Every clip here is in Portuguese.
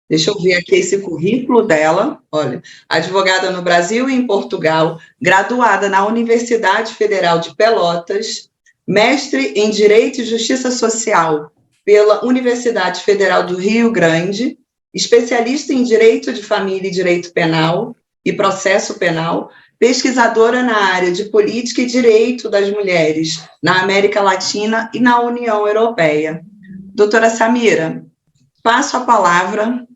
Deixa eu ver aqui esse currículo dela. Olha, advogada no Brasil e em Portugal, graduada na Universidade Federal de Pelotas, mestre em Direito e Justiça Social pela Universidade Federal do Rio Grande, especialista em Direito de Família e Direito Penal e Processo Penal, pesquisadora na área de Política e Direito das Mulheres na América Latina e na União Europeia. Doutora Samira, passo a palavra.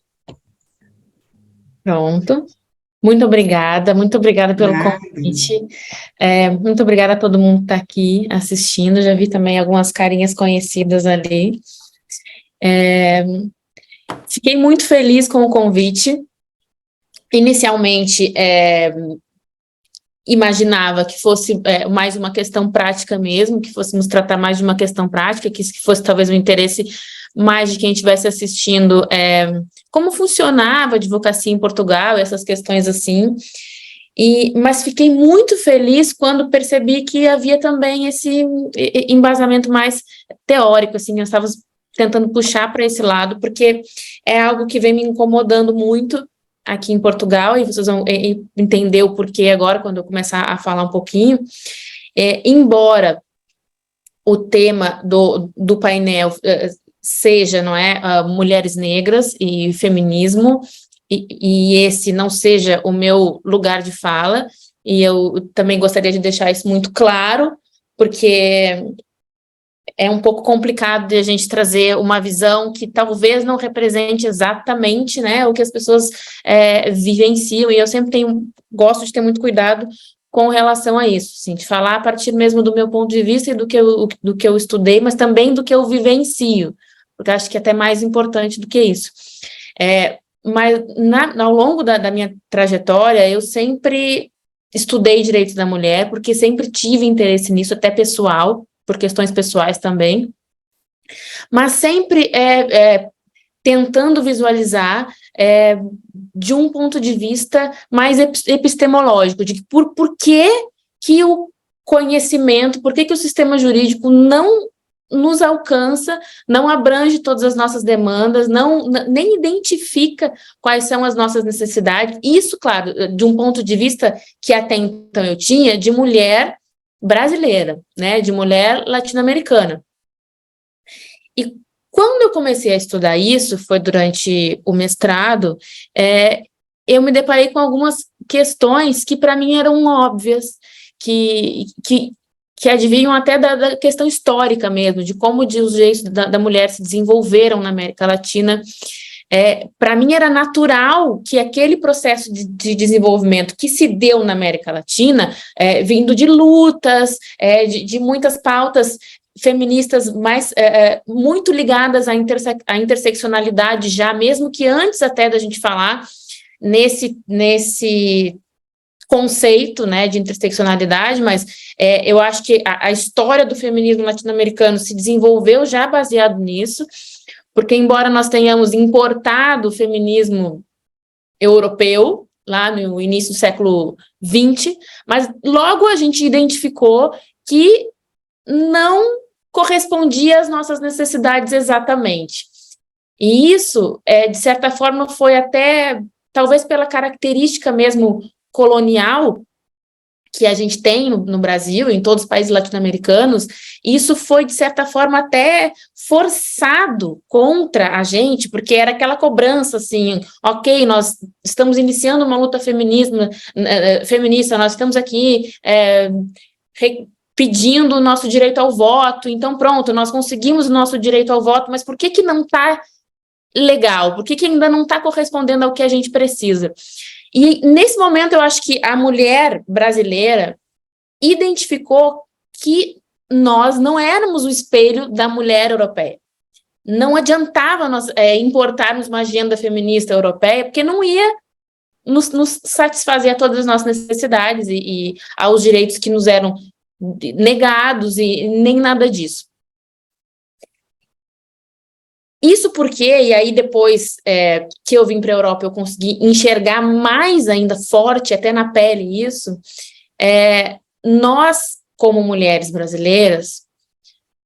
Pronto. Muito obrigada pelo convite. Muito obrigada a todo mundo que está aqui assistindo. Já vi também algumas carinhas conhecidas ali. Fiquei muito feliz com o convite. Inicialmente, imaginava que fosse mais uma questão prática mesmo, que fôssemos tratar mais de uma questão prática, que fosse talvez um interesse mais de quem estivesse assistindo, como funcionava a advocacia em Portugal, essas questões assim, mas fiquei muito feliz quando percebi que havia também esse embasamento mais teórico, assim, eu estava tentando puxar para esse lado, porque é algo que vem me incomodando muito aqui em Portugal, e vocês vão entender o porquê agora, quando eu começar a falar um pouquinho. Embora o tema do painel seja, não é, mulheres negras e feminismo, e esse não seja o meu lugar de fala, e eu também gostaria de deixar isso muito claro, porque é um pouco complicado de a gente trazer uma visão que talvez não represente exatamente, né, o que as pessoas vivenciam, e eu sempre gosto de ter muito cuidado com relação a isso, assim, de falar a partir mesmo do meu ponto de vista e do que eu estudei, mas também do que eu vivencio, porque acho que é até mais importante do que isso. Mas ao longo da minha trajetória, eu sempre estudei direitos da mulher, porque sempre tive interesse nisso, até pessoal, por questões pessoais também, mas sempre tentando visualizar de um ponto de vista mais epistemológico, de por que o conhecimento, por que o sistema jurídico não nos alcança, não abrange todas as nossas demandas, nem identifica quais são as nossas necessidades. Isso, claro, de um ponto de vista que até então eu tinha, de mulher brasileira, né, de mulher latino-americana. E quando eu comecei a estudar isso, foi durante o mestrado, eu me deparei com algumas questões que para mim eram óbvias, que advinham até da questão histórica mesmo, de como os direitos da mulher se desenvolveram na América Latina. Para mim era natural que aquele processo de desenvolvimento que se deu na América Latina, vindo de lutas, de muitas pautas feministas muito ligadas à interseccionalidade já, mesmo que antes até da gente falar nesse conceito, né, de interseccionalidade, mas eu acho que a história do feminismo latino-americano se desenvolveu já baseado nisso, porque embora nós tenhamos importado o feminismo europeu, lá no início do século XX, mas logo a gente identificou que não correspondia às nossas necessidades exatamente. E isso, de certa forma, foi até, talvez pela característica mesmo colonial que a gente tem no Brasil, em todos os países latino-americanos, isso foi, de certa forma, até forçado contra a gente, porque era aquela cobrança, assim, ok, nós estamos iniciando uma luta feminista, nós estamos aqui pedindo o nosso direito ao voto, então pronto, nós conseguimos o nosso direito ao voto, mas por que não está legal? Por que ainda não está correspondendo ao que a gente precisa? E nesse momento eu acho que a mulher brasileira identificou que nós não éramos o espelho da mulher europeia. Não adiantava nós importarmos uma agenda feminista europeia, porque não ia nos satisfazer a todas as nossas necessidades e aos direitos que nos eram negados e nem nada disso. Isso porque, e aí depois que eu vim para a Europa, eu consegui enxergar mais ainda forte, até na pele isso, nós, como mulheres brasileiras,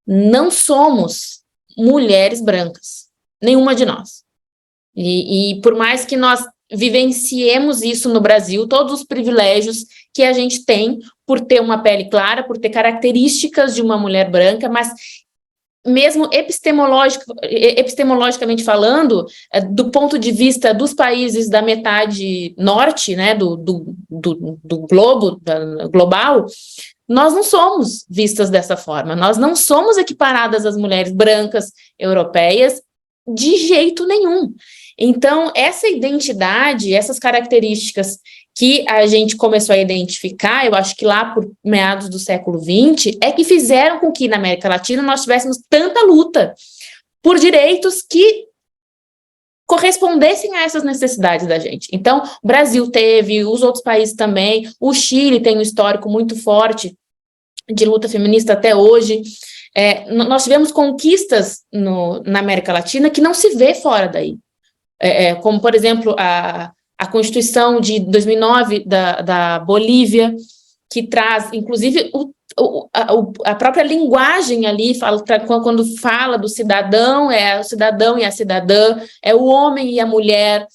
não somos mulheres brancas, nenhuma de nós. E por mais que nós vivenciemos isso no Brasil, todos os privilégios que a gente tem por ter uma pele clara, por ter características de uma mulher branca, mas mesmo epistemologicamente falando, do ponto de vista dos países da metade norte, né, do globo, global, nós não somos vistas dessa forma, nós não somos equiparadas às mulheres brancas europeias de jeito nenhum. Então, essa identidade, essas características que a gente começou a identificar, eu acho que lá por meados do século XX, é que fizeram com que na América Latina nós tivéssemos tanta luta por direitos que correspondessem a essas necessidades da gente. Então, o Brasil teve, os outros países também, o Chile tem um histórico muito forte de luta feminista até hoje. Nós tivemos conquistas na América Latina que não se vê fora daí. Como, por exemplo, a Constituição de 2009 da Bolívia, que traz, inclusive, a própria linguagem ali, quando fala do cidadão, é o cidadão e a cidadã, é o homem e a mulher.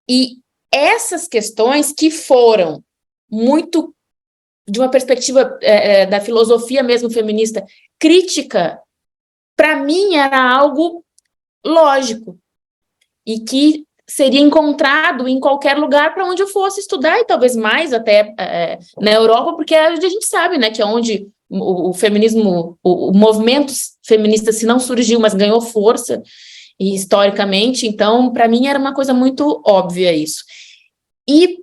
E essas questões que foram muito, de uma perspectiva da filosofia mesmo feminista, crítica, para mim era algo lógico, e que seria encontrado em qualquer lugar para onde eu fosse estudar, e talvez mais até na Europa, porque é onde a gente sabe, né, que é onde o feminismo, o movimento feminista, se não surgiu, mas ganhou força, e historicamente, então, para mim era uma coisa muito óbvia isso. E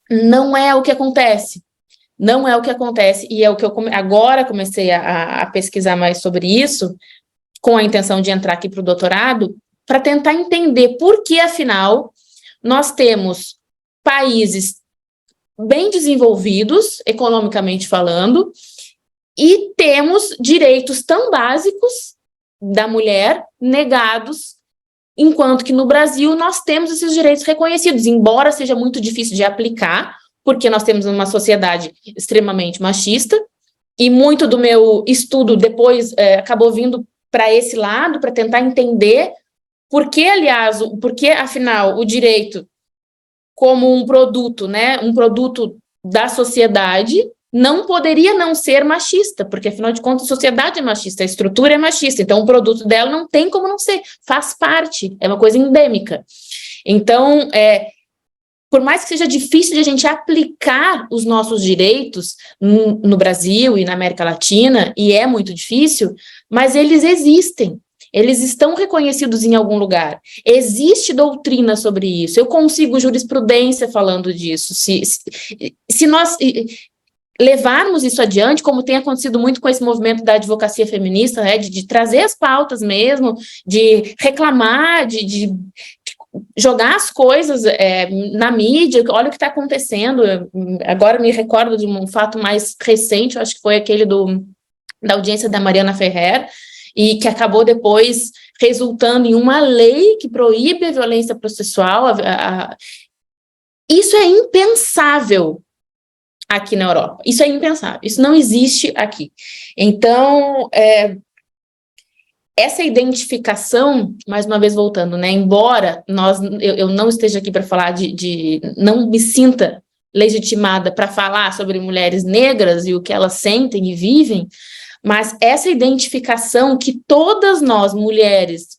não é o que acontece. Não é o que acontece, e é o que eu agora comecei a pesquisar mais sobre isso, com a intenção de entrar aqui para o doutorado, para tentar entender por que, afinal, nós temos países bem desenvolvidos, economicamente falando, e temos direitos tão básicos da mulher negados, enquanto que no Brasil nós temos esses direitos reconhecidos, embora seja muito difícil de aplicar, porque nós temos uma sociedade extremamente machista, e muito do meu estudo depois acabou vindo para esse lado, para tentar entender por que, afinal, o direito como um produto, né, um produto da sociedade, não poderia não ser machista, porque, afinal de contas, a sociedade é machista, a estrutura é machista, então o produto dela não tem como não ser, faz parte, é uma coisa endêmica. Então, por mais que seja difícil de a gente aplicar os nossos direitos no Brasil e na América Latina, e é muito difícil, mas eles existem. Eles estão reconhecidos em algum lugar. Existe doutrina sobre isso. Eu consigo jurisprudência falando disso. Se nós levarmos isso adiante, como tem acontecido muito com esse movimento da advocacia feminista, né, de trazer as pautas mesmo, de reclamar, de jogar as coisas na mídia, olha o que está acontecendo. Agora me recordo de um fato mais recente, eu acho que foi aquele da audiência da Mariana Ferrer, e que acabou depois resultando em uma lei que proíbe a violência processual. Isso é impensável aqui na Europa. Isso é impensável. Isso não existe aqui. Então, essa identificação, mais uma vez voltando, né, embora eu não esteja aqui para falar não me sinta legitimada para falar sobre mulheres negras e o que elas sentem e vivem, mas essa identificação que todas nós, mulheres,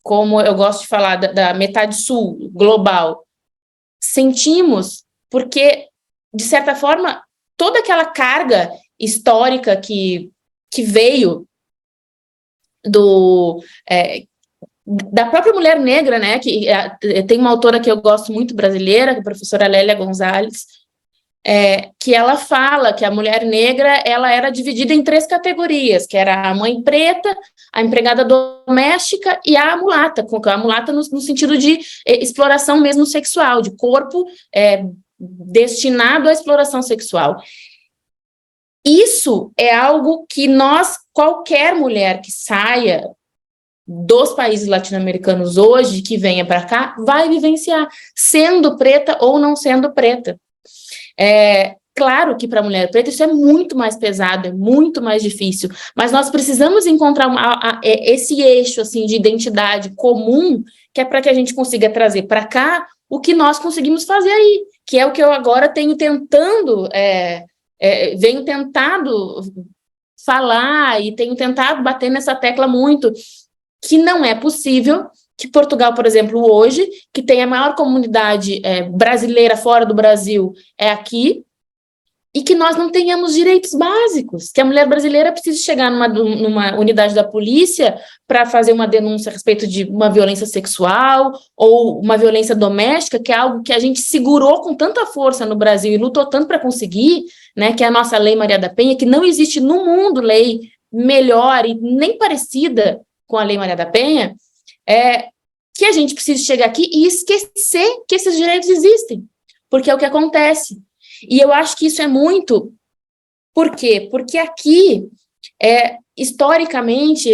como eu gosto de falar da metade sul global, sentimos, porque, de certa forma, toda aquela carga histórica que veio da própria mulher negra, né, que tem uma autora que eu gosto muito brasileira, que é a professora Lélia Gonzalez, que ela fala que a mulher negra ela era dividida em 3 categorias, que era a mãe preta, a empregada doméstica e a mulata no sentido de exploração mesmo sexual, de corpo destinado à exploração sexual. Isso é algo que qualquer mulher que saia dos países latino-americanos hoje, que venha para cá, vai vivenciar, sendo preta ou não sendo preta. Claro que para a mulher preta isso é muito mais pesado, é muito mais difícil, mas nós precisamos encontrar esse eixo assim, de identidade comum, que é para que a gente consiga trazer para cá o que nós conseguimos fazer aí, que é o que eu agora venho tentado falar e tenho tentado bater nessa tecla muito, que não é possível que Portugal, por exemplo, hoje, que tem a maior comunidade brasileira fora do Brasil, é aqui, e que nós não tenhamos direitos básicos, que a mulher brasileira precisa chegar numa unidade da polícia para fazer uma denúncia a respeito de uma violência sexual ou uma violência doméstica, que é algo que a gente segurou com tanta força no Brasil e lutou tanto para conseguir, né, que é a nossa Lei Maria da Penha, que não existe no mundo lei melhor e nem parecida com a Lei Maria da Penha, que a gente precisa chegar aqui e esquecer que esses direitos existem, porque é o que acontece. E eu acho que isso é muito... Por quê? Porque aqui, historicamente,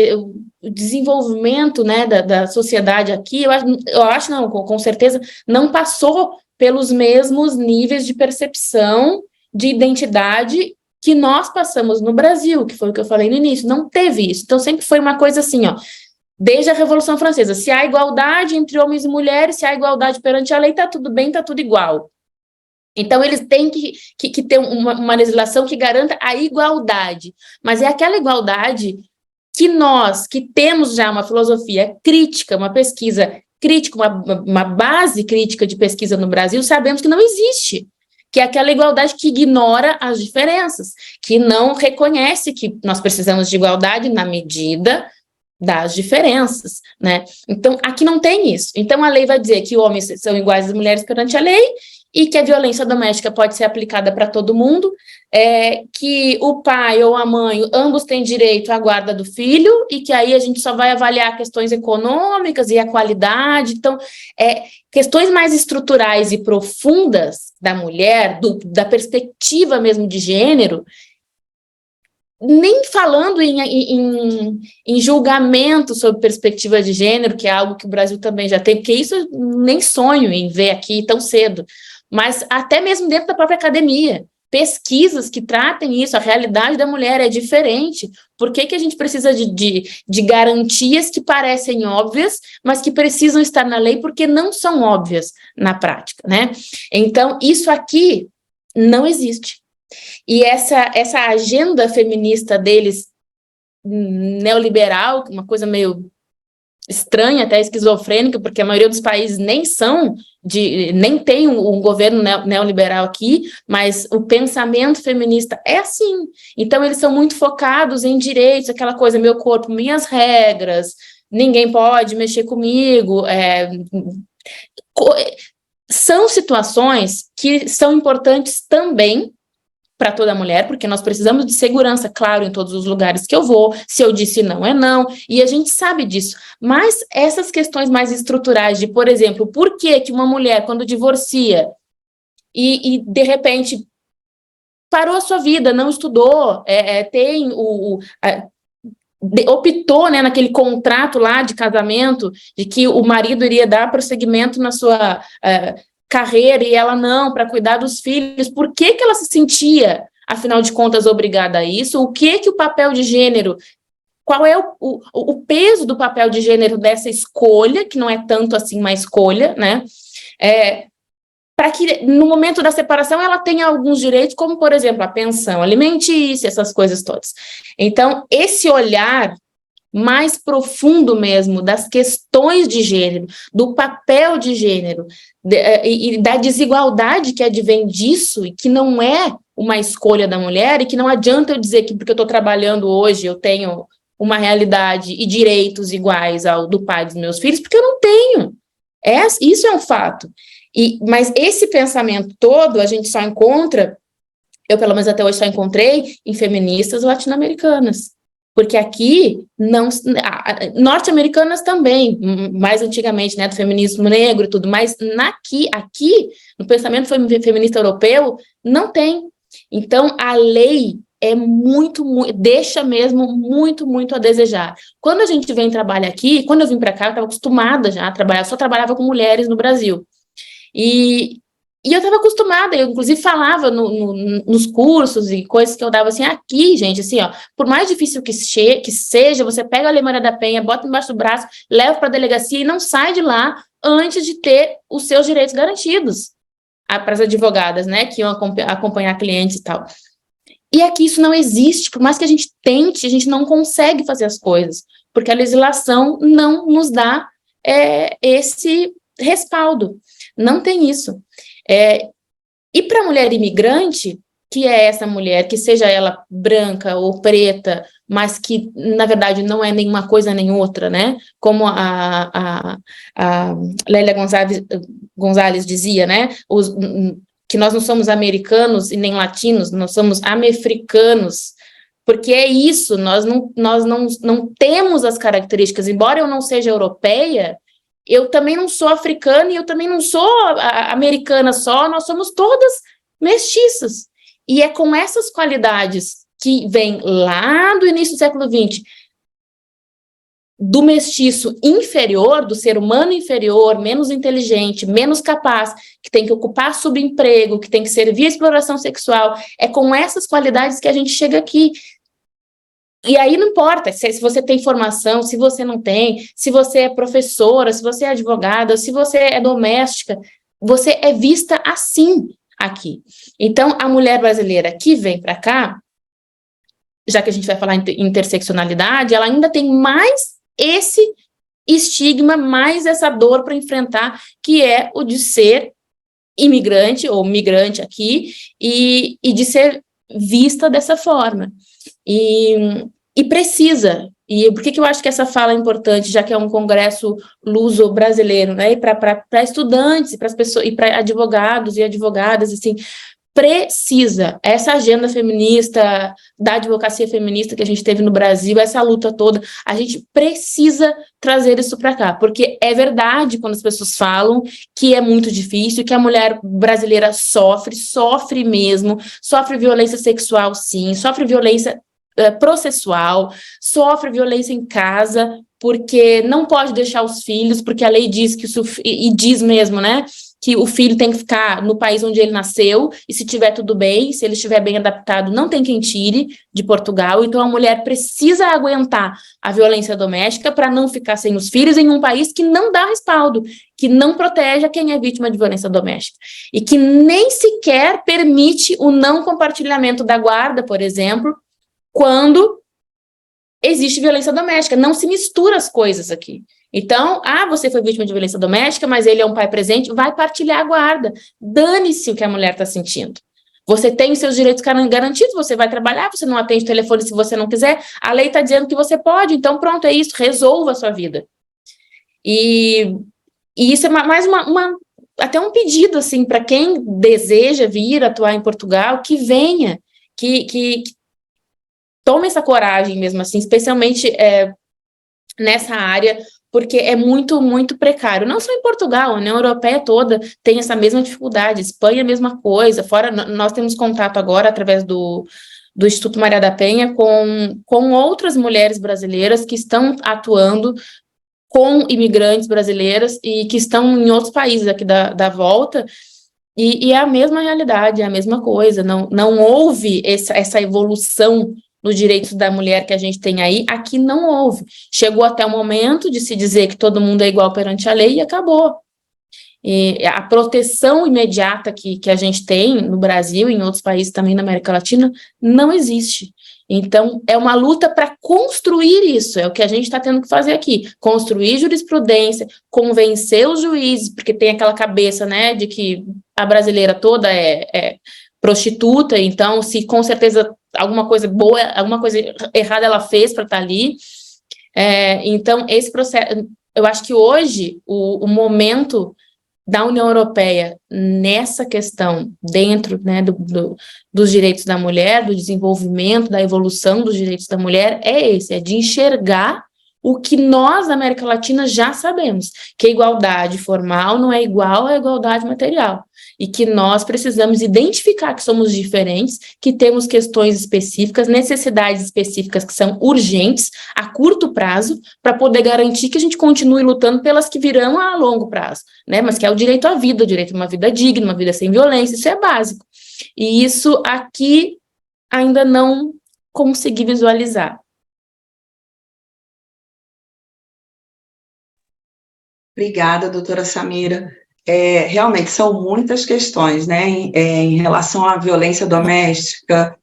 o desenvolvimento, né, da sociedade aqui, eu acho não, com certeza, não passou pelos mesmos níveis de percepção de identidade que nós passamos no Brasil, que foi o que eu falei no início, não teve isso. Então, sempre foi uma coisa assim, ó, desde a Revolução Francesa, se há igualdade entre homens e mulheres, se há igualdade perante a lei, tá tudo bem, tá tudo igual. Então, eles têm que ter uma legislação que garanta a igualdade, mas é aquela igualdade que nós, que temos já uma filosofia crítica, uma pesquisa crítica, uma base crítica de pesquisa no Brasil, sabemos que não existe, que é aquela igualdade que ignora as diferenças, que não reconhece que nós precisamos de igualdade na medida das diferenças, né? Então, aqui não tem isso. Então, a lei vai dizer que homens são iguais às mulheres perante a lei, e que a violência doméstica pode ser aplicada para todo mundo, que o pai ou a mãe, ambos têm direito à guarda do filho, e que aí a gente só vai avaliar questões econômicas e a qualidade. Então, questões mais estruturais e profundas da mulher, da perspectiva mesmo de gênero, nem falando em julgamento sobre perspectiva de gênero, que é algo que o Brasil também já tem, porque isso eu nem sonho em ver aqui tão cedo, mas até mesmo dentro da própria academia, pesquisas que tratem isso, a realidade da mulher é diferente. Por que a gente precisa de garantias que parecem óbvias, mas que precisam estar na lei porque não são óbvias na prática, né? Então, isso aqui não existe. E essa agenda feminista deles, neoliberal, uma coisa meio estranha, até esquizofrênica, porque a maioria dos países nem tem um governo neoliberal aqui, mas o pensamento feminista é assim. Então, eles são muito focados em direitos, aquela coisa, meu corpo, minhas regras, ninguém pode mexer comigo. São situações que são importantes também para toda mulher, porque nós precisamos de segurança, claro, em todos os lugares que eu vou, se eu disse não, é não, e a gente sabe disso, mas essas questões mais estruturais de, por exemplo, por que uma mulher, quando divorcia, e de repente parou a sua vida, não estudou, optou, né, naquele contrato lá de casamento, de que o marido iria dar prosseguimento na sua carreira e ela não, para cuidar dos filhos, por que ela se sentia, afinal de contas, obrigada a isso? O que o papel de gênero, qual é o peso do papel de gênero dessa escolha, que não é tanto assim uma escolha, né? Para que no momento da separação ela tenha alguns direitos, como, por exemplo, a pensão alimentícia, essas coisas todas. Então, esse olhar mais profundo mesmo das questões de gênero, do papel de gênero e da desigualdade que advém disso e que não é uma escolha da mulher e que não adianta eu dizer que porque eu estou trabalhando hoje eu tenho uma realidade e direitos iguais ao do pai dos meus filhos, porque eu não tenho. Isso é um fato. Mas esse pensamento todo a gente só encontra, eu pelo menos até hoje só encontrei em feministas latino-americanas. Porque aqui, norte-americanas também, mais antigamente, né, do feminismo negro e tudo, mas aqui, no pensamento feminista europeu, não tem. Então, a lei deixa mesmo muito, muito a desejar. Quando a gente vem trabalhar aqui, quando eu vim para cá, eu estava acostumada já a trabalhar, só trabalhava com mulheres no Brasil. E E eu estava acostumada, eu inclusive falava nos cursos e coisas que eu dava assim, aqui, gente, assim, ó, por mais difícil que seja, você pega a Lei Maria da Penha, bota embaixo do braço, leva para a delegacia e não sai de lá antes de ter os seus direitos garantidos para as advogadas, né, que iam acompanhar clientes e tal. E aqui isso não existe, por mais que a gente tente, a gente não consegue fazer as coisas, porque a legislação não nos dá esse respaldo, não tem isso. E para a mulher imigrante, que é essa mulher, que seja ela branca ou preta, mas que, na verdade, não é nenhuma coisa nem outra, né? Como a Lélia Gonzalez dizia, né? Que nós não somos americanos e nem latinos, nós somos americanos, porque é isso, nós não temos as características, embora eu não seja europeia, eu também não sou africana e eu também não sou americana só, nós somos todas mestiças. E é com essas qualidades que vêm lá do início do século XX, do mestiço inferior, do ser humano inferior, menos inteligente, menos capaz, que tem que ocupar subemprego, que tem que servir a exploração sexual, é com essas qualidades que a gente chega aqui. E aí não importa se você tem formação, se você não tem, se você é professora, se você é advogada, se você é doméstica, você é vista assim aqui. Então, a mulher brasileira que vem para cá, já que a gente vai falar em interseccionalidade, ela ainda tem mais esse estigma, mais essa dor para enfrentar, que é o de ser imigrante ou migrante aqui e de ser vista dessa forma. E precisa. E por que eu acho que essa fala é importante, já que é um congresso luso-brasileiro, né? E para estudantes, e para as pessoas, e para advogados e advogadas, assim, precisa. Essa agenda feminista, da advocacia feminista que a gente teve no Brasil, essa luta toda, a gente precisa trazer isso para cá, porque é verdade quando as pessoas falam que é muito difícil, que a mulher brasileira sofre mesmo, sofre violência sexual, sim, sofre violência processual, sofre violência em casa, porque não pode deixar os filhos, porque a lei diz que e diz mesmo, né, que o filho tem que ficar no país onde ele nasceu, e se tiver tudo bem, se ele estiver bem adaptado, não tem quem tire de Portugal. Então a mulher precisa aguentar a violência doméstica para não ficar sem os filhos em um país que não dá respaldo, que não protege quem é vítima de violência doméstica, e que nem sequer permite o não compartilhamento da guarda, por exemplo, quando existe violência doméstica. Não se mistura as coisas aqui. Então, você foi vítima de violência doméstica, mas ele é um pai presente, vai partilhar a guarda. Dane-se o que a mulher está sentindo. Você tem os seus direitos garantidos, você vai trabalhar, você não atende o telefone se você não quiser, a lei está dizendo que você pode, então pronto, é isso, resolva a sua vida. E isso é até um pedido, assim, para quem deseja vir atuar em Portugal, que venha, que tome essa coragem mesmo assim, especialmente nessa área, porque é muito, muito precário. Não só em Portugal, a União Europeia toda tem essa mesma dificuldade, Espanha a mesma coisa, fora nós temos contato agora através do Instituto Maria da Penha com outras mulheres brasileiras que estão atuando com imigrantes brasileiras e que estão em outros países aqui da volta, e é a mesma realidade, é a mesma coisa, não houve essa evolução nos direitos da mulher que a gente tem aí, aqui não houve. Chegou até o momento de se dizer que todo mundo é igual perante a lei e acabou. E a proteção imediata que a gente tem no Brasil e em outros países também na América Latina não existe. Então, é uma luta para construir isso, é o que a gente está tendo que fazer aqui, construir jurisprudência, convencer os juízes, porque tem aquela cabeça, né, de que a brasileira toda é prostituta, então, se com certeza alguma coisa boa, alguma coisa errada ela fez para estar ali. Então, esse processo, eu acho que hoje o momento da União Europeia nessa questão, dentro, né, dos direitos da mulher, do desenvolvimento, da evolução dos direitos da mulher, é de enxergar o que nós, na América Latina, já sabemos, que a igualdade formal não é igual à igualdade material, e que nós precisamos identificar que somos diferentes, que temos questões específicas, necessidades específicas que são urgentes, a curto prazo, para poder garantir que a gente continue lutando pelas que virão a longo prazo, né? Mas que é o direito à vida, o direito a uma vida digna, uma vida sem violência, isso é básico. E isso aqui ainda não consegui visualizar. Obrigada, doutora Samira. Realmente são muitas questões, né, em relação à violência doméstica.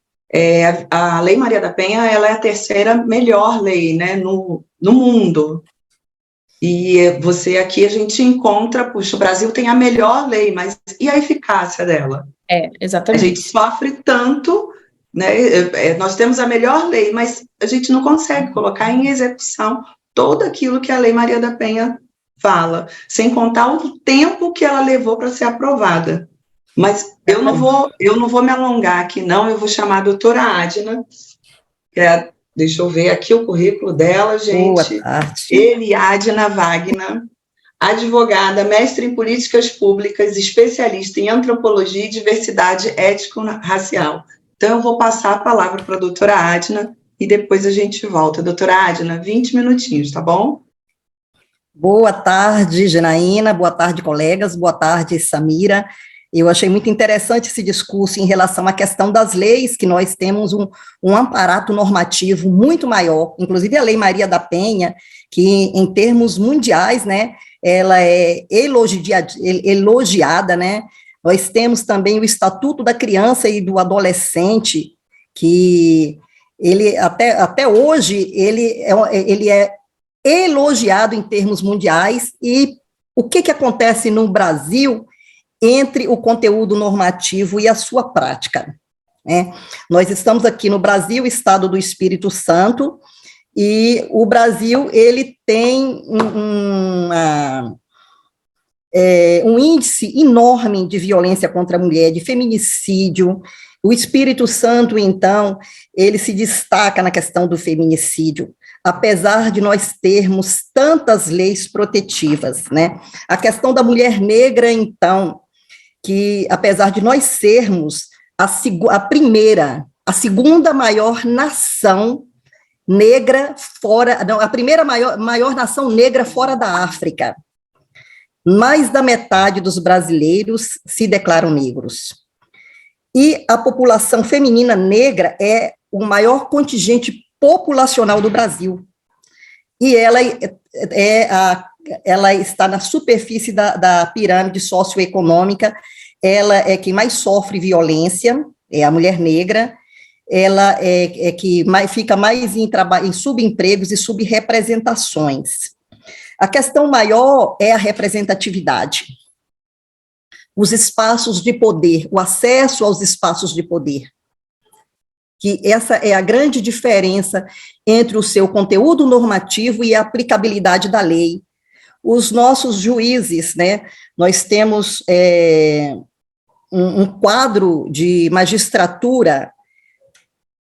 A Lei Maria da Penha, ela é a terceira melhor lei, né, no mundo. E você aqui, a gente encontra, puxa, o Brasil tem a melhor lei, mas e a eficácia dela? Exatamente. A gente sofre tanto, né, nós temos a melhor lei, mas a gente não consegue colocar em execução tudo aquilo que a Lei Maria da Penha fala, sem contar o tempo que ela levou para ser aprovada. Mas eu não vou me alongar aqui, não, eu vou chamar a doutora Adna, deixa eu ver aqui o currículo dela, gente. Boa tarde. Eliadna Wagner, advogada, mestre em políticas públicas, especialista em antropologia e diversidade étnico-racial. Então, eu vou passar a palavra para a doutora Adna e depois a gente volta. Doutora Adna, 20 minutinhos, tá bom? Boa tarde, Janaína, boa tarde, colegas, boa tarde, Samira. Eu achei muito interessante esse discurso em relação à questão das leis, que nós temos um aparato normativo muito maior, inclusive a Lei Maria da Penha, que em termos mundiais, né, ela é elogiada, né. Nós temos também o Estatuto da Criança e do Adolescente, que ele até hoje ele é elogiado em termos mundiais. E o que acontece no Brasil entre o conteúdo normativo e a sua prática, né? Nós estamos aqui no Brasil, estado do Espírito Santo, e o Brasil, ele tem um índice enorme de violência contra a mulher, de feminicídio. O Espírito Santo, então, ele se destaca na questão do feminicídio, apesar de nós termos tantas leis protetivas, né? A questão da mulher negra, então, que apesar de nós sermos a segunda maior nação negra fora, não, a primeira maior nação negra fora da África, mais da metade dos brasileiros se declaram negros. E a população feminina negra é o maior contingente populacional do Brasil. E ela está na superfície da pirâmide socioeconômica, ela é quem mais sofre violência, é a mulher negra, ela é que fica mais em subempregos e subrepresentações. A questão maior é a representatividade, os espaços de poder, o acesso aos espaços de poder, que essa é a grande diferença entre o seu conteúdo normativo e a aplicabilidade da lei. Os nossos juízes, né, nós temos um quadro de magistratura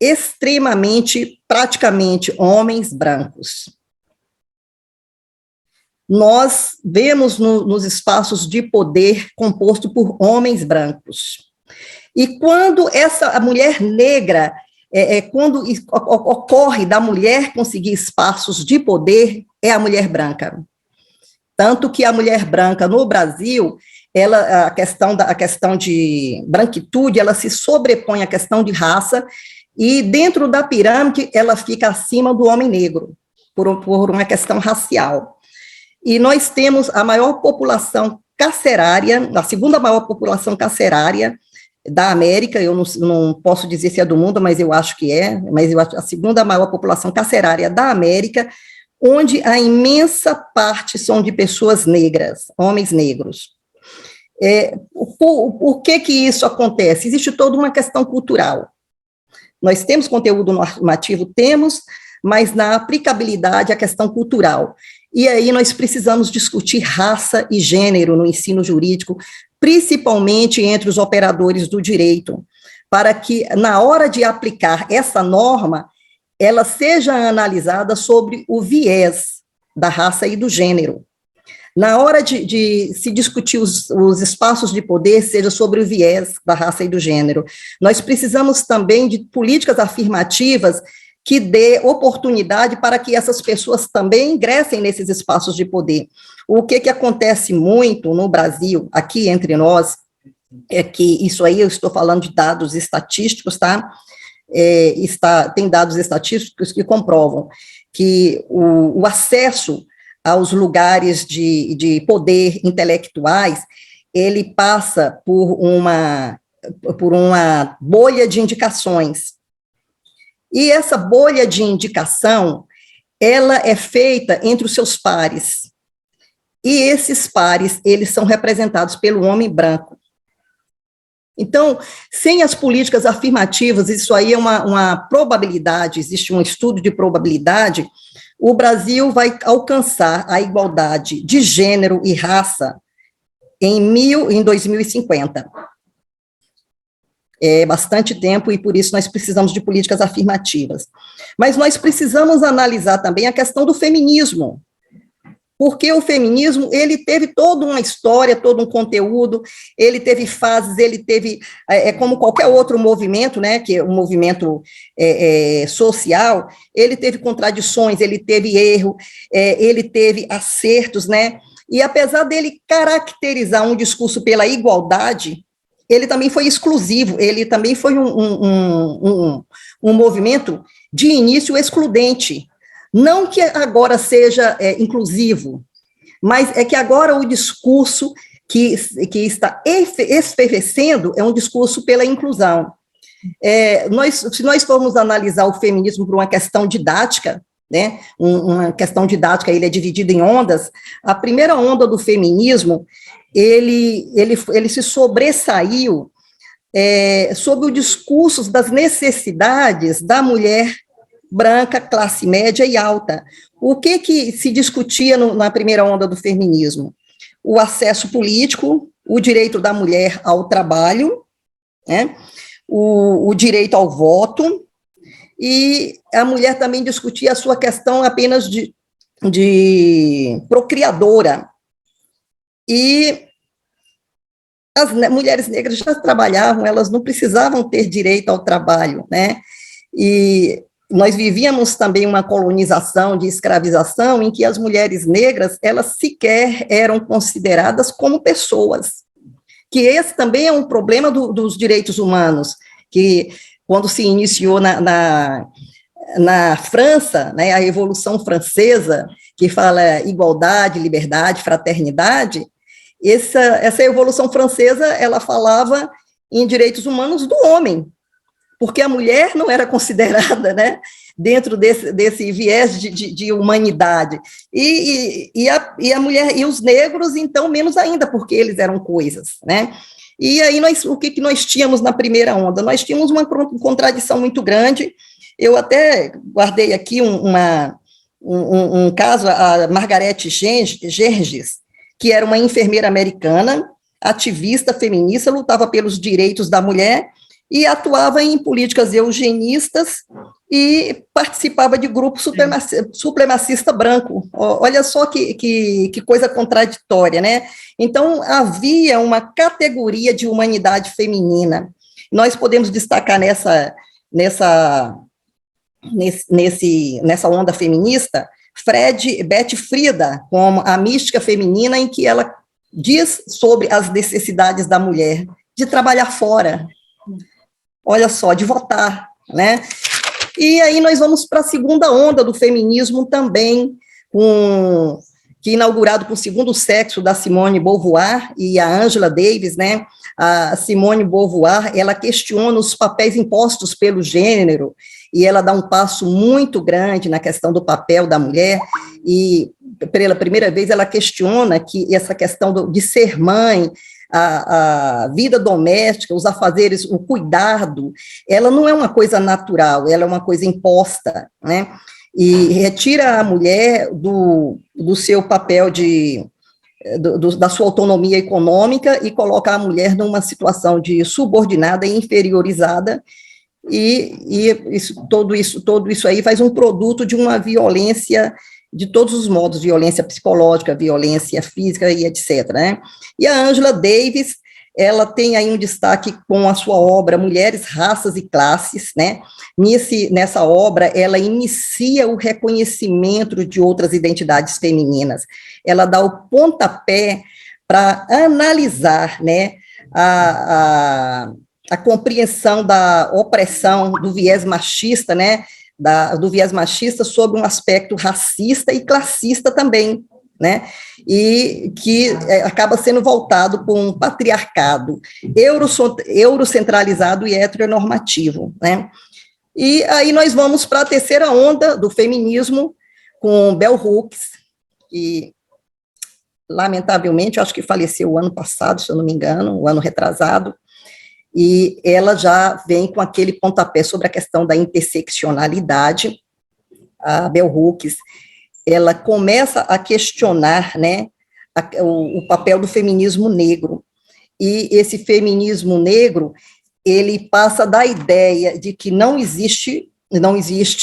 extremamente, praticamente, homens brancos. Nós vemos nos espaços de poder composto por homens brancos. E quando a mulher negra, quando ocorre da mulher conseguir espaços de poder, é a mulher branca. Tanto que a mulher branca no Brasil, a questão de branquitude, ela se sobrepõe à questão de raça, e dentro da pirâmide ela fica acima do homem negro, por uma questão racial. E nós temos a maior população carcerária, a segunda maior população carcerária da América, eu não posso dizer se é do mundo, mas eu acho que é, mas eu acho a segunda maior população carcerária da América, onde a imensa parte são de pessoas negras, homens negros. Por que isso acontece? Existe toda uma questão cultural. Nós temos conteúdo normativo, temos, mas na aplicabilidade a questão cultural. E aí nós precisamos discutir raça e gênero no ensino jurídico, principalmente entre os operadores do direito, para que, na hora de aplicar essa norma, ela seja analisada sobre o viés da raça e do gênero. Na hora de se discutir os espaços de poder, seja sobre o viés da raça e do gênero, nós precisamos também de políticas afirmativas que dê oportunidade para que essas pessoas também ingressem nesses espaços de poder. O que acontece muito no Brasil, aqui entre nós, é que isso aí eu estou falando de dados estatísticos, tá? Tem dados estatísticos que comprovam que o acesso aos lugares de poder intelectuais, ele passa por uma bolha de indicações. E essa bolha de indicação, ela é feita entre os seus pares. E esses pares, eles são representados pelo homem branco. Então, sem as políticas afirmativas, isso aí é uma probabilidade, existe um estudo de probabilidade, o Brasil vai alcançar a igualdade de gênero e raça em 2050. É bastante tempo e por isso nós precisamos de políticas afirmativas. Mas nós precisamos analisar também a questão do feminismo, porque o feminismo, ele teve toda uma história, todo um conteúdo, ele teve fases, ele teve, como qualquer outro movimento, né, que é um movimento social, ele teve contradições, ele teve erro, ele teve acertos, né, e apesar dele caracterizar um discurso pela igualdade, ele também foi exclusivo, ele também foi um movimento de início excludente. Não que agora seja inclusivo, mas é que agora o discurso que está efervescendo é um discurso pela inclusão. Se nós formos analisar o feminismo por uma questão didática, né, uma questão didática, ele é dividido em ondas, a primeira onda do feminismo, ele se sobressaiu sobre o discurso das necessidades da mulher branca, classe média e alta. O que se discutia na primeira onda do feminismo? O acesso político, o direito da mulher ao trabalho, né, o direito ao voto, e a mulher também discutia a sua questão apenas de procriadora. E as mulheres negras já trabalhavam, elas não precisavam ter direito ao trabalho, né? E nós vivíamos também uma colonização de escravização em que as mulheres negras, elas sequer eram consideradas como pessoas, que esse também é um problema dos direitos humanos, que quando se iniciou na França, né, a Revolução Francesa, que fala igualdade, liberdade, fraternidade, essa Revolução Francesa, ela falava em direitos humanos do homem, porque a mulher não era considerada, né, dentro desse viés de humanidade, e a mulher, e os negros, então, menos ainda, porque eles eram coisas, né, e aí o que nós tínhamos na primeira onda? Nós tínhamos uma contradição muito grande. Eu até guardei aqui um caso, a Margarete Gerges, que era uma enfermeira americana, ativista feminista, lutava pelos direitos da mulher e atuava em políticas eugenistas e participava de grupo supremacista branco. Olha só que coisa contraditória, né? Então, havia uma categoria de humanidade feminina. Nós podemos destacar nessa onda feminista, Betty Friedan, como a mística feminina, em que ela diz sobre as necessidades da mulher, de trabalhar fora, olha só, de votar, né? E aí nós vamos para a segunda onda do feminismo também, que inaugurado com o Segundo Sexo, da Simone Beauvoir e a Angela Davis, né? A Simone Beauvoir, ela questiona os papéis impostos pelo gênero, e ela dá um passo muito grande na questão do papel da mulher, e pela primeira vez ela questiona que essa questão de ser mãe, a vida doméstica, os afazeres, o cuidado, ela não é uma coisa natural, ela é uma coisa imposta, né? E retira a mulher do seu papel da sua autonomia econômica e coloca a mulher numa situação de subordinada e inferiorizada, Todo isso aí faz um produto de uma violência de todos os modos, violência psicológica, violência física e etc., né? E a Angela Davis, ela tem aí um destaque com a sua obra Mulheres, Raças e Classes, né? Nessa obra, ela inicia o reconhecimento de outras identidades femininas. Ela dá o pontapé para analisar, né, a compreensão da opressão, do viés machista, né, do viés machista sob um aspecto racista e classista também, né, e que acaba sendo voltado por um patriarcado eurocentralizado e heteronormativo, né. E aí nós vamos para a terceira onda do feminismo, com Bell Hooks, que, lamentavelmente, eu acho que faleceu o ano passado, se eu não me engano, o ano retrasado, e ela já vem com aquele pontapé sobre a questão da interseccionalidade. A Bell Hooks, ela começa a questionar, né, o papel do feminismo negro, e esse feminismo negro, ele passa da ideia de que não existe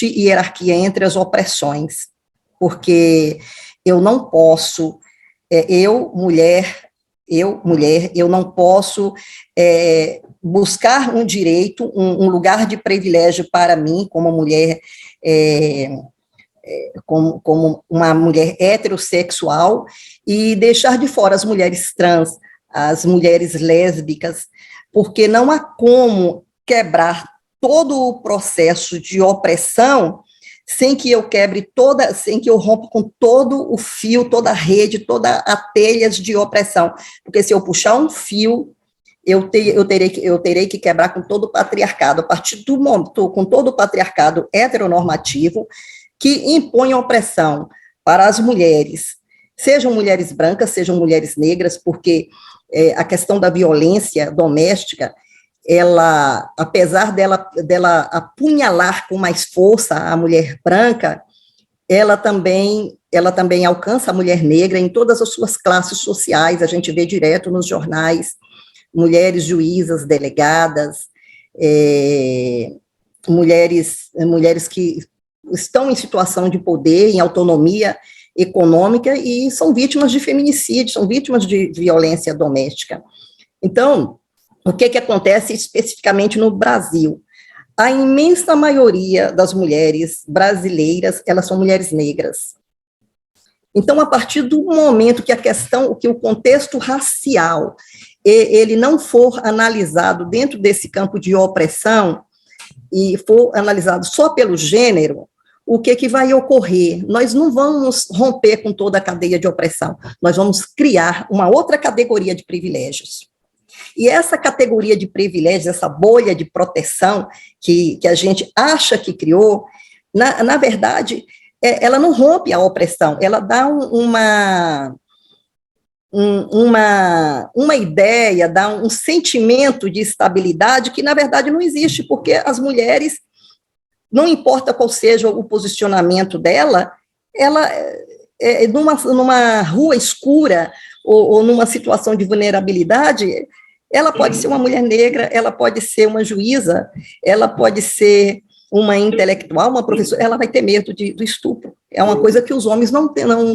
hierarquia entre as opressões, porque eu não posso, mulher, eu não posso buscar um direito, um lugar de privilégio para mim, como mulher, como uma mulher heterossexual, e deixar de fora as mulheres trans, as mulheres lésbicas, porque não há como quebrar todo o processo de opressão sem que eu sem que eu rompa com todo o fio, toda a rede, toda a telhas de opressão, porque se eu puxar um fio, eu terei que quebrar com todo o patriarcado, a partir do momento, com todo o patriarcado heteronormativo, que impõe opressão para as mulheres, sejam mulheres brancas, sejam mulheres negras, porque a questão da violência doméstica, ela, apesar dela apunhalar com mais força a mulher branca, ela também alcança a mulher negra em todas as suas classes sociais. A gente vê direto nos jornais, mulheres juízas, delegadas, mulheres que estão em situação de poder, em autonomia econômica, e são vítimas de feminicídio, são vítimas de violência doméstica. Então, o que acontece especificamente no Brasil? A imensa maioria das mulheres brasileiras, elas são mulheres negras. Então, a partir do momento que o contexto racial, ele não for analisado dentro desse campo de opressão, e for analisado só pelo gênero, o que vai ocorrer? Nós não vamos romper com toda a cadeia de opressão, nós vamos criar uma outra categoria de privilégios. E essa categoria de privilégios, essa bolha de proteção que a gente acha que criou, na verdade, ela não rompe a opressão, ela dá uma ideia, dá um sentimento de estabilidade que, na verdade, não existe, porque as mulheres, não importa qual seja o posicionamento dela, ela, numa rua escura ou numa situação de vulnerabilidade, ela pode ser uma mulher negra, ela pode ser uma juíza, ela pode ser uma intelectual, uma professora, ela vai ter medo do estupro. É uma coisa que os homens não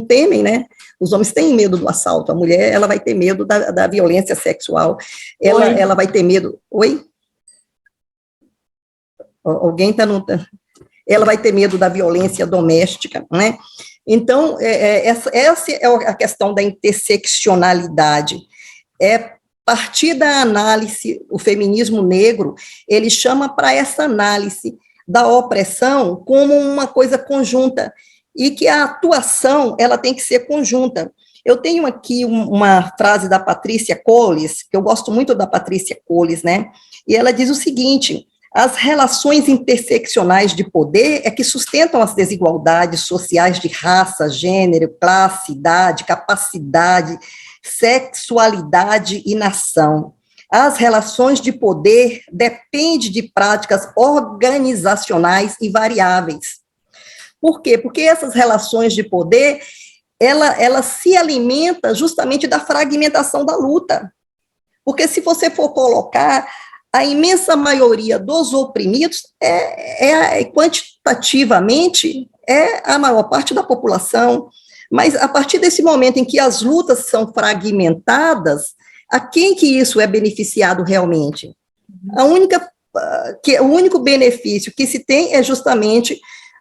temem, né? Os homens têm medo do assalto, a mulher, ela vai ter medo da violência sexual, ela vai ter medo... Oi? Alguém está no... Ela vai ter medo da violência doméstica, né? Então, essa é a questão da interseccionalidade. Partir da análise, o feminismo negro, ele chama para essa análise da opressão como uma coisa conjunta, e que a atuação, ela tem que ser conjunta. Eu tenho aqui uma frase da Patrícia Colles, que eu gosto muito da Patrícia Colles, né? E ela diz o seguinte: as relações interseccionais de poder é que sustentam as desigualdades sociais de raça, gênero, classe, idade, capacidade, sexualidade e nação. As relações de poder dependem de práticas organizacionais e variáveis. Por quê? Porque essas relações de poder, ela se alimenta justamente da fragmentação da luta. Porque se você for colocar, a imensa maioria dos oprimidos quantitativamente é a maior parte da população, mas a partir desse momento em que as lutas são fragmentadas, a quem que isso é beneficiado realmente? O único benefício que se tem é justamente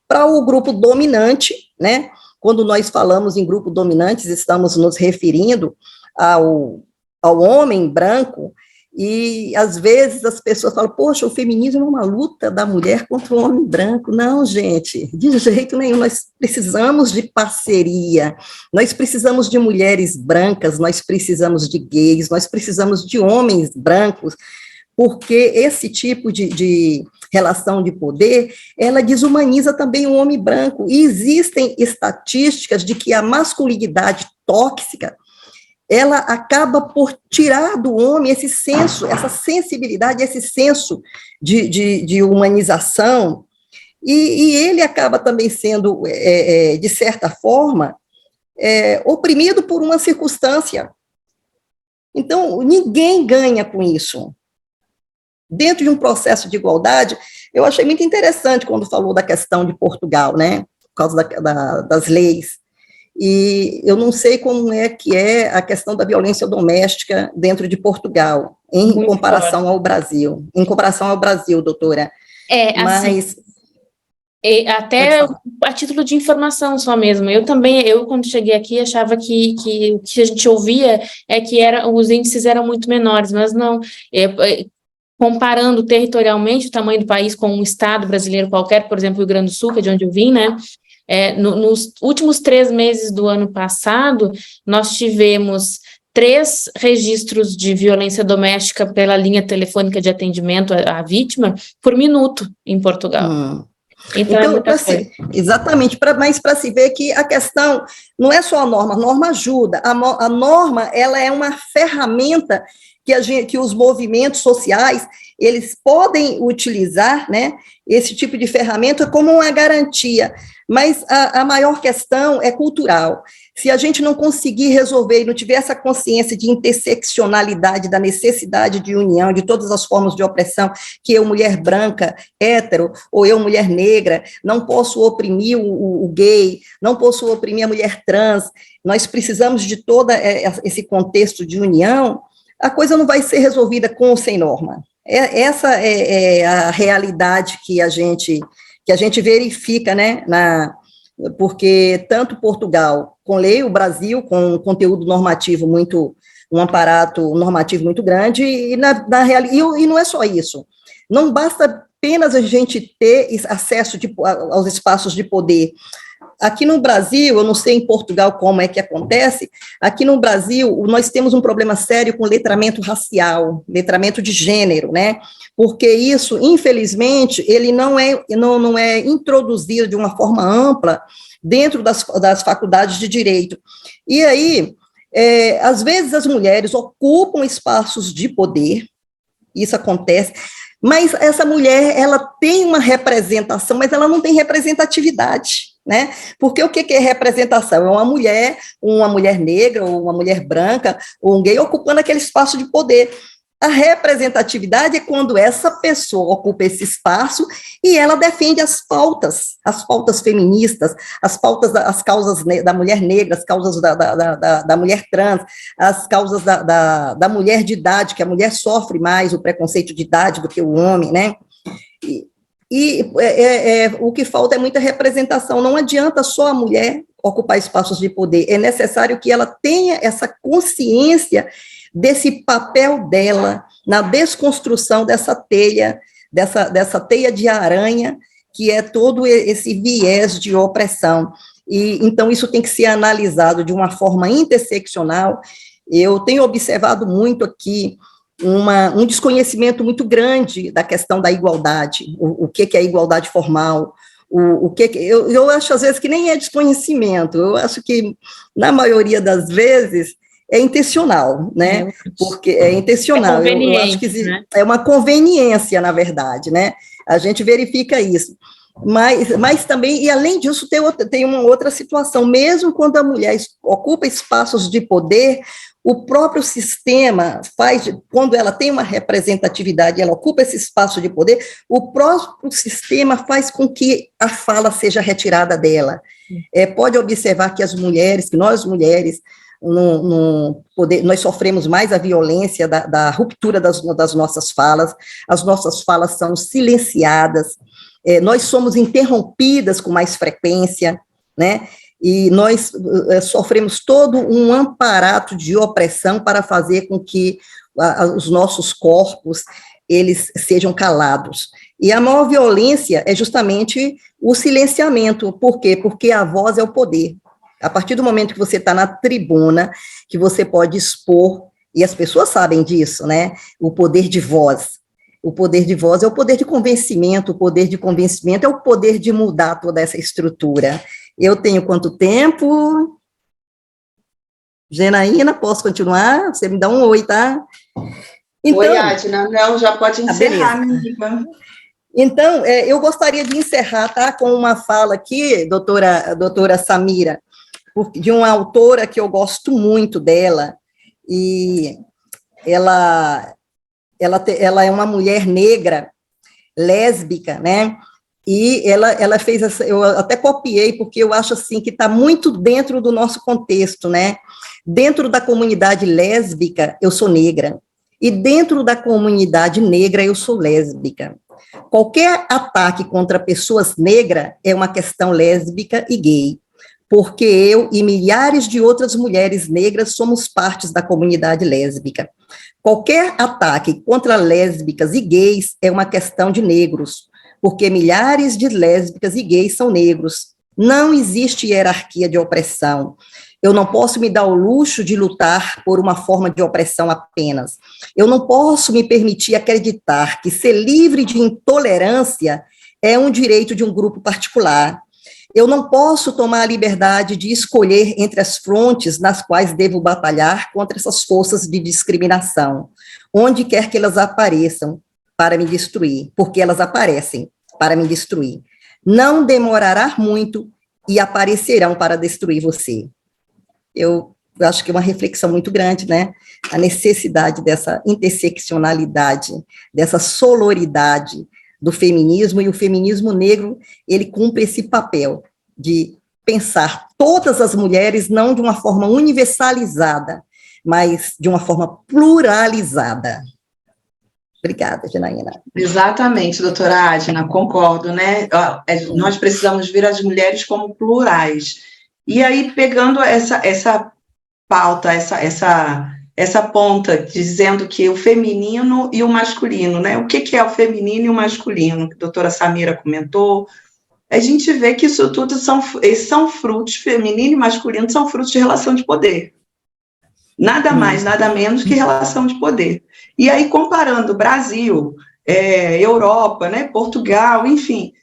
para o grupo dominante, né? Quando nós falamos em grupo dominante, estamos nos referindo ao homem branco, e às vezes as pessoas falam, poxa, o feminismo é uma luta da mulher contra o homem branco. Não, gente, de jeito nenhum, nós precisamos de parceria, nós precisamos de mulheres brancas, nós precisamos de gays, nós precisamos de homens brancos, porque esse tipo de relação de poder, ela desumaniza também o homem branco, e existem estatísticas de que a masculinidade tóxica, ela acaba por tirar do homem esse senso, essa sensibilidade, esse senso de humanização, e ele acaba também sendo, de certa forma, oprimido por uma circunstância. Então, ninguém ganha com isso. Dentro de um processo de igualdade, eu achei muito interessante quando falou da questão de Portugal, né, por causa das leis. E eu não sei como é que é a questão da violência doméstica dentro de Portugal, em comparação ao Brasil. Em comparação ao Brasil, doutora. Mas... até a título de informação só mesmo. Eu quando cheguei aqui, achava que o que a gente ouvia é que os índices eram muito menores, mas não. Comparando territorialmente o tamanho do país com um estado brasileiro qualquer, por exemplo, o Rio Grande do Sul, que é de onde eu vim, né? Nos últimos 3 meses do ano passado, nós tivemos 3 registros de violência doméstica pela linha telefônica de atendimento à vítima por minuto em Portugal. Então é muita coisa. Exatamente, mas para se ver que a questão não é só a norma ajuda, a norma ela é uma ferramenta que os movimentos sociais, eles podem utilizar, né, esse tipo de ferramenta como uma garantia, mas a maior questão é cultural. Se a gente não conseguir resolver e não tiver essa consciência de interseccionalidade, da necessidade de união, de todas as formas de opressão, que eu, mulher branca, hétero, ou eu, mulher negra, não posso oprimir o gay, não posso oprimir a mulher trans, nós precisamos de todo esse contexto de união, a coisa não vai ser resolvida com ou sem norma. Essa é a realidade que a gente verifica, né, porque tanto Portugal com lei, o Brasil com um conteúdo normativo um aparato normativo muito grande, e não é só isso, não basta apenas a gente ter acesso aos espaços de poder. Aqui no Brasil, eu não sei em Portugal como é que acontece, aqui no Brasil nós temos um problema sério com letramento racial, letramento de gênero, né, porque isso, infelizmente, ele não é introduzido de uma forma ampla dentro das faculdades de direito. E aí, às vezes as mulheres ocupam espaços de poder, isso acontece, mas essa mulher, ela tem uma representação, mas ela não tem representatividade, né? Porque o que é representação? É uma mulher negra, ou uma mulher branca, ou um gay ocupando aquele espaço de poder. A representatividade é quando essa pessoa ocupa esse espaço e ela defende as pautas feministas, as causas da mulher negra, as causas da mulher trans, as causas da mulher de idade, que a mulher sofre mais o preconceito de idade do que o homem, né? O que falta é muita representação. Não adianta só a mulher ocupar espaços de poder, é necessário que ela tenha essa consciência desse papel dela na desconstrução dessa teia de aranha, que é todo esse viés de opressão. E então isso tem que ser analisado de uma forma interseccional. Eu tenho observado muito aqui um desconhecimento muito grande da questão da igualdade, o que é a igualdade formal, eu acho às vezes que nem é desconhecimento, eu acho que na maioria das vezes é intencional, né? Porque é intencional. Eu acho que né? É uma conveniência, na verdade, né? A gente verifica isso. Mas também, e além disso, tem uma outra situação, mesmo quando a mulher ocupa espaços de poder, o próprio sistema faz, quando ela tem uma representatividade, ela ocupa esse espaço de poder, o próprio sistema faz com que a fala seja retirada dela. Pode observar que que nós mulheres, nós sofremos mais a violência da ruptura das nossas falas, as nossas falas são silenciadas, nós somos interrompidas com mais frequência, né? E nós sofremos todo um aparato de opressão para fazer com que os nossos corpos, eles sejam calados. E a maior violência é justamente o silenciamento. Por quê? Porque a voz é o poder. A partir do momento que você está na tribuna, que você pode expor, e as pessoas sabem disso, né? O poder de voz. O poder de voz é o poder de convencimento, o poder de convencimento é o poder de mudar toda essa estrutura. Eu tenho quanto tempo? Janaína, posso continuar? Você me dá um oi, tá? Então, oi, Adna. Não, já pode encerrar, minha amiga. Então, eu gostaria de encerrar, tá, com uma fala aqui, doutora Samira, de uma autora que eu gosto muito dela, e ela é uma mulher negra, lésbica, né? E ela fez essa, eu até copiei, porque eu acho assim que está muito dentro do nosso contexto, né? Dentro da comunidade lésbica, eu sou negra, e dentro da comunidade negra, eu sou lésbica. Qualquer ataque contra pessoas negras é uma questão lésbica e gay, porque eu e milhares de outras mulheres negras somos partes da comunidade lésbica. Qualquer ataque contra lésbicas e gays é uma questão de negros, porque milhares de lésbicas e gays são negros. Não existe hierarquia de opressão. Eu não posso me dar o luxo de lutar por uma forma de opressão apenas. Eu não posso me permitir acreditar que ser livre de intolerância é um direito de um grupo particular. Eu não posso tomar a liberdade de escolher entre as frontes nas quais devo batalhar contra essas forças de discriminação, onde quer que elas apareçam para me destruir, porque elas aparecem para me destruir. Não demorará muito e aparecerão para destruir você. Eu acho que é uma reflexão muito grande, né? A necessidade dessa interseccionalidade, dessa sororidade do feminismo, e o feminismo negro, ele cumpre esse papel de pensar todas as mulheres, não de uma forma universalizada, mas de uma forma pluralizada. Obrigada, Janaína. Exatamente, doutora Adna, concordo, né? Nós precisamos ver as mulheres como plurais. E aí, pegando essa pauta, essa ponta, dizendo que o feminino e o masculino, né? O que é o feminino e o masculino, que a doutora Samira comentou, a gente vê que isso tudo são frutos, feminino e masculino, são frutos de relação de poder. Nada mais, nada menos que relação de poder. E aí, comparando Brasil, Europa, né, Portugal, enfim,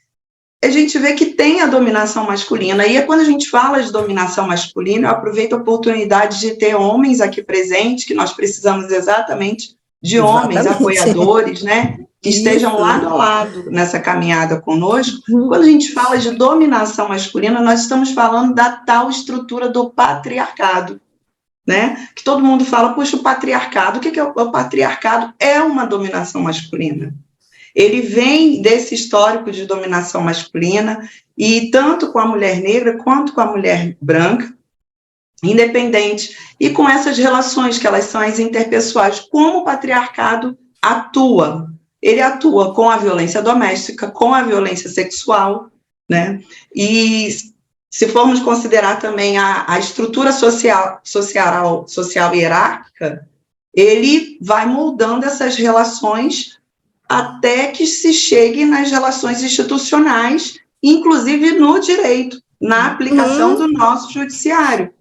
a gente vê que tem a dominação masculina. E quando a gente fala de dominação masculina, eu aproveito a oportunidade de ter homens aqui presentes, que nós precisamos exatamente de homens apoiadores, né, que estejam lado a lado nessa caminhada conosco. Quando a gente fala de dominação masculina, nós estamos falando da tal estrutura do patriarcado, né? Que todo mundo fala, puxa, o patriarcado, o que é o patriarcado? É uma dominação masculina. Ele vem desse histórico de dominação masculina, e tanto com a mulher negra quanto com a mulher branca, independente, e com essas relações que elas são as interpessoais, como o patriarcado atua. Ele atua com a violência doméstica, com a violência sexual, né? E se formos considerar também a estrutura social hierárquica, ele vai moldando essas relações até que se chegue nas relações institucionais, inclusive no direito, na aplicação do nosso judiciário.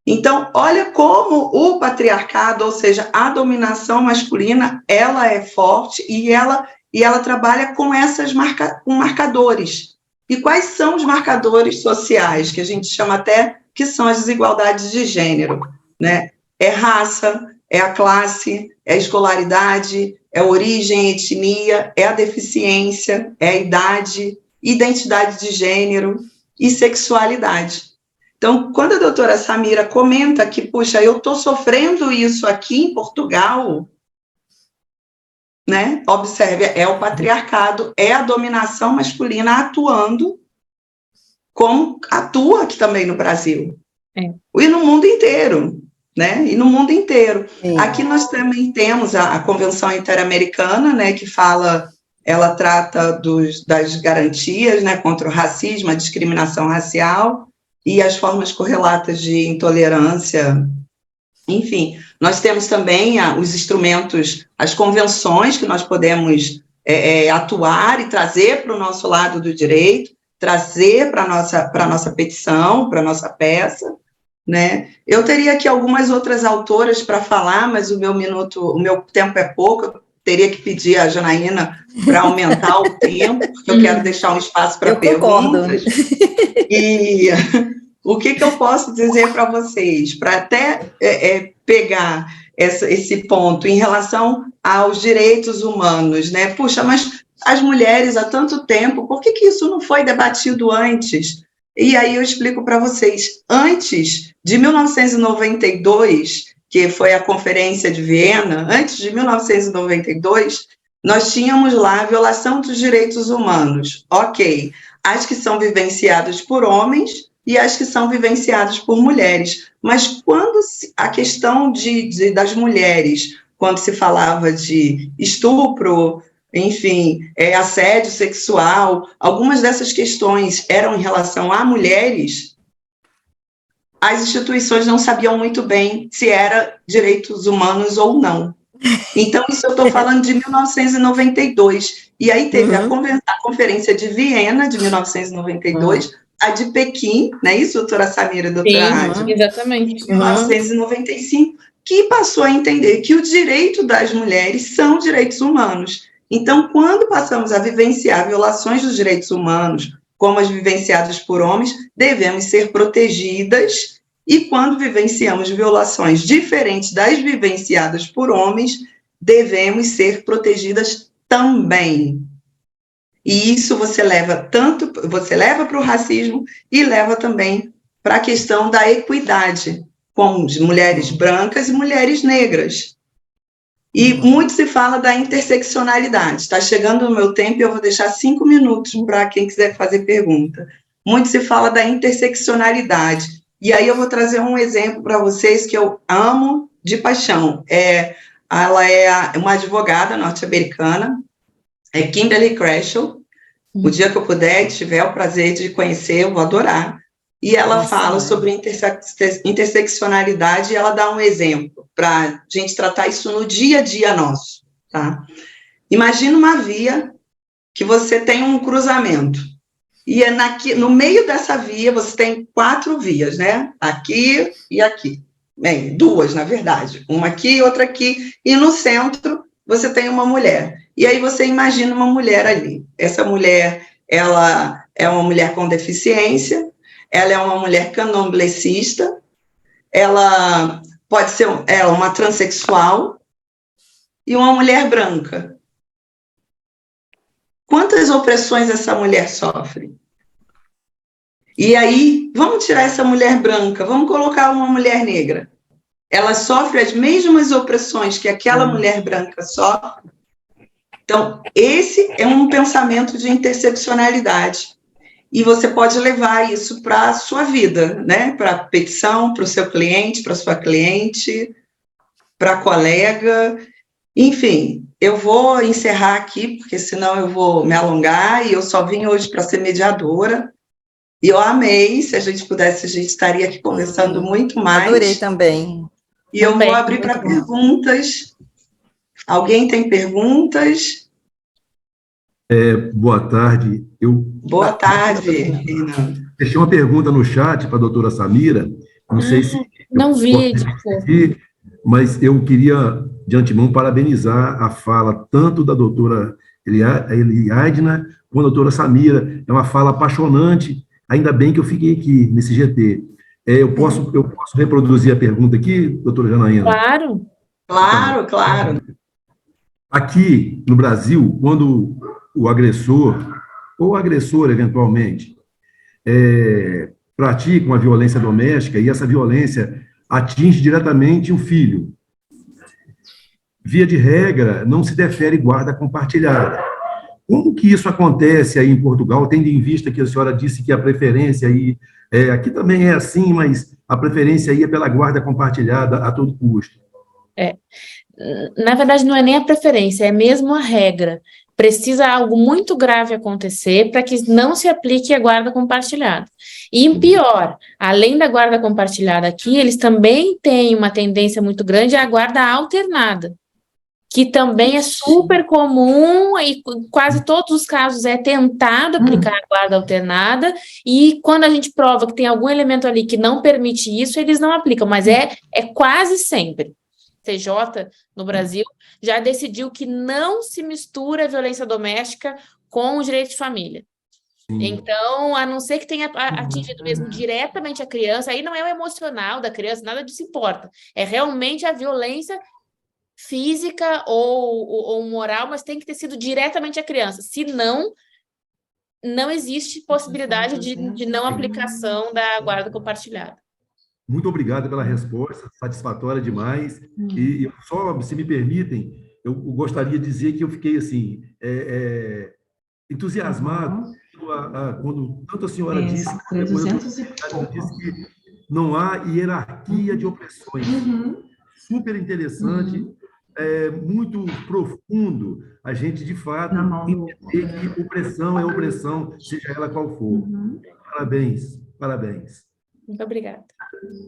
Então, olha como o patriarcado, ou seja, a dominação masculina, ela é forte e ela trabalha com com marcadores. E quais são os marcadores sociais, que a gente chama até que são as desigualdades de gênero, né? É raça, é a classe, é a escolaridade, é a origem, etnia, é a deficiência, é a idade, identidade de gênero e sexualidade. Então, quando a doutora Samira comenta que, puxa, eu estou sofrendo isso aqui em Portugal, né? Observe, é o patriarcado, é a dominação masculina atuando como atua aqui também no Brasil. E no mundo inteiro, né? E no mundo inteiro. Sim. Aqui nós também temos a Convenção Interamericana, né, que fala, ela trata das garantias, né, contra o racismo, a discriminação racial e as formas correlatas de intolerância. Enfim, nós temos também os instrumentos, as convenções que nós podemos atuar e trazer para o nosso lado do direito, trazer para a nossa petição, para a nossa peça, né? Eu teria aqui algumas outras autoras para falar, mas o meu tempo é pouco, eu teria que pedir a Janaína para aumentar o tempo, porque eu quero deixar um espaço para perguntas. E o que eu posso dizer para vocês, para até pegar esse ponto em relação aos direitos humanos, né? Puxa, mas as mulheres há tanto tempo, por que isso não foi debatido antes? E aí eu explico para vocês. Antes de 1992, que foi a Conferência de Viena, antes de 1992, nós tínhamos lá a violação dos direitos humanos. Ok, as que são vivenciadas por homens e as que são vivenciadas por mulheres. Mas quando a questão das mulheres, quando se falava de estupro, enfim, assédio sexual, algumas dessas questões eram em relação a mulheres, as instituições não sabiam muito bem se era direitos humanos ou não. Então, isso eu estou falando de 1992. E aí teve a Conferência de Viena, de 1992, a de Pequim, não é isso, doutora Samira, doutora Adna? Exatamente. De 1995, que passou a entender que o direito das mulheres são direitos humanos. Então, quando passamos a vivenciar violações dos direitos humanos, como as vivenciadas por homens, devemos ser protegidas, e quando vivenciamos violações diferentes das vivenciadas por homens, devemos ser protegidas também. E isso você leva para o racismo e leva também para a questão da equidade com mulheres brancas e mulheres negras. E muito se fala da interseccionalidade. Está chegando o meu tempo e eu vou deixar 5 minutos para quem quiser fazer pergunta. Muito se fala da interseccionalidade. E aí eu vou trazer um exemplo para vocês que eu amo de paixão. Ela é uma advogada norte-americana, Kimberly Crenshaw. O dia que eu puder, tiver o prazer de conhecer, eu vou adorar. E ela fala sobre interseccionalidade e ela dá um exemplo para a gente tratar isso no dia a dia nosso. Tá? Imagina uma via que você tem um cruzamento. E no meio dessa via você tem 4 vias, né? Aqui e aqui. Bem, 2, na verdade. Uma aqui e outra aqui. E no centro você tem uma mulher. E aí você imagina uma mulher ali. Essa mulher, ela é uma mulher com deficiência, ela é uma mulher candomblessista, ela pode ser uma transexual e uma mulher branca. Quantas opressões essa mulher sofre? E aí, vamos tirar essa mulher branca, vamos colocar uma mulher negra. Ela sofre as mesmas opressões que aquela mulher branca sofre. Então, esse é um pensamento de interseccionalidade. E você pode levar isso para a sua vida, né? Para a petição, para o seu cliente, para a sua cliente, para a colega. Enfim, eu vou encerrar aqui, porque senão eu vou me alongar, e eu só vim hoje para ser mediadora. E eu amei, se a gente pudesse, a gente estaria aqui conversando muito mais. Adorei também. E eu vou abrir para perguntas. Alguém tem perguntas? Boa tarde. Boa tarde, Renan. Deixei uma pergunta no chat para a doutora Samira. Não sei se... Não vi, mas eu queria, de antemão, parabenizar a fala tanto da doutora Eliadna quanto da doutora Samira. É uma fala apaixonante. Ainda bem que eu fiquei aqui, nesse GT. Eu posso reproduzir a pergunta aqui, doutora Janaína? Claro. Claro. Aqui, no Brasil, quando o agressor, ou agressora, eventualmente, praticam a violência doméstica e essa violência atinge diretamente o filho. Via de regra, não se defere guarda compartilhada. Como que isso acontece aí em Portugal, tendo em vista que a senhora disse que a preferência aí, aqui também é assim, mas a preferência aí é pela guarda compartilhada a todo custo? Na verdade, não é nem a preferência, é mesmo a regra. Precisa algo muito grave acontecer para que não se aplique a guarda compartilhada. E pior, além da guarda compartilhada aqui, eles também têm uma tendência muito grande à guarda alternada, que também é super comum e quase todos os casos é tentado aplicar a guarda alternada, e quando a gente prova que tem algum elemento ali que não permite isso, eles não aplicam, mas é quase sempre. CJ, no Brasil, já decidiu que não se mistura a violência doméstica com o direito de família. Então, a não ser que tenha atingido mesmo diretamente a criança, aí não é o emocional da criança, nada disso importa. É realmente a violência física ou moral, mas tem que ter sido diretamente a criança. Senão, não existe possibilidade de não aplicação da guarda compartilhada. Muito obrigado pela resposta, satisfatória demais. E só, se me permitem, eu gostaria de dizer que eu fiquei assim entusiasmado quando tanto a senhora disse, depois disse que não há hierarquia de opressões. Super interessante, muito profundo a gente, de fato, entender que opressão é opressão, seja ela qual for. Parabéns, parabéns. Muito obrigada.